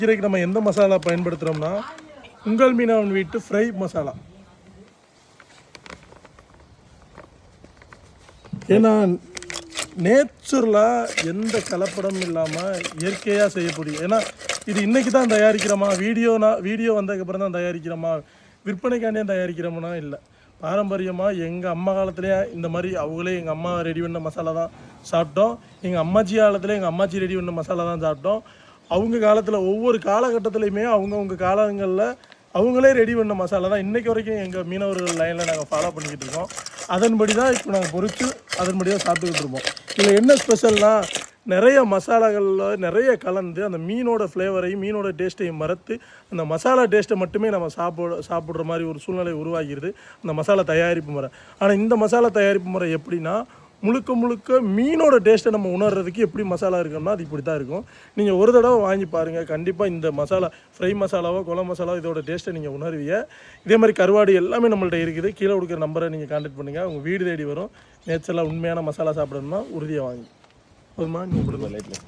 இன்றைக்கு நம்ம எந்த மசாலா பயன்படுத்துகிறோம்னா உங்கள் மீனவன் வீட்டு ஃப்ரை மசாலா. ஏன்னா நேச்சுரலாக எந்த கலப்படமும் இல்லாமல் இயற்கையாக செய்யக்கூடிய, ஏன்னா இது இன்றைக்கி தான் தயாரிக்கிறோமா, வீடியோ வந்ததுக்கப்புறம் தான் தயாரிக்கிறோமா, விற்பனைக்காண்டியே தயாரிக்கிறோம்னா இல்லை. பாரம்பரியமாக எங்கள் அம்மா காலத்துலேயே இந்த மாதிரி அவங்களே எங்கள் அம்மா ரெடி பண்ண மசாலா தான் சாப்பிட்டோம். எங்கள் அம்மாச்சி காலத்தில் எங்கள் அம்மாச்சி ரெடி பண்ண மசாலா தான் சாப்பிட்டோம். அவங்க காலத்தில் ஒவ்வொரு காலகட்டத்துலையுமே அவங்கவுங்க காலங்களில் அவங்களே ரெடி பண்ண மசாலா தான் இன்றைக்கி வரைக்கும் எங்கள் மீனவர்கள் லைனில் நாங்கள் ஃபாலோ பண்ணிக்கிட்டு இருக்கோம். அதன்படி தான் இப்போ நாங்கள் பொறித்து அதன்படி தான் சாப்பிட்டுக்கிட்டு இருப்போம். இதில் என்ன ஸ்பெஷல்னால் நிறைய மசாலாகளில் நிறைய கலந்து அந்த மீனோட ஃப்ளேவரையும் மீனோட டேஸ்ட்டையும் மறத்து அந்த மசாலா டேஸ்ட்டை மட்டுமே நம்ம சாப்பிட்ற மாதிரி ஒரு சூழ்நிலை உருவாகிறது அந்த மசாலா தயாரிப்பு முறை. ஆனால் இந்த மசாலா தயாரிப்பு முறை எப்படின்னா முழுக்க மீனோட டேஸ்ட்டை நம்ம உணர்றதுக்கு எப்படி மசாலா இருக்குன்னா அது இப்படி தான் இருக்கும். நீங்கள் ஒரு தடவை வாங்கி பாருங்கள், கண்டிப்பாக இந்த மசாலா ஃப்ரை மசாலாவோ குழம்பு மசாலாவோ இதோட டேஸ்ட்டை நீங்கள் உணர்வீங்க. இதே மாதிரி கருவாடு எல்லாமே நம்மள்ட்ட இருக்குது. கீழே கொடுக்குற நம்பரை நீங்கள் கான்டாக்ட் பண்ணுங்கள், உங்கள் வீடு தேடி வரும். நேச்சுரலாக உண்மையான மசாலா சாப்பிடணும்னா உறுதியாக வாங்கி போதுமா. நீங்கள் கொடுங்க லைட்டில்.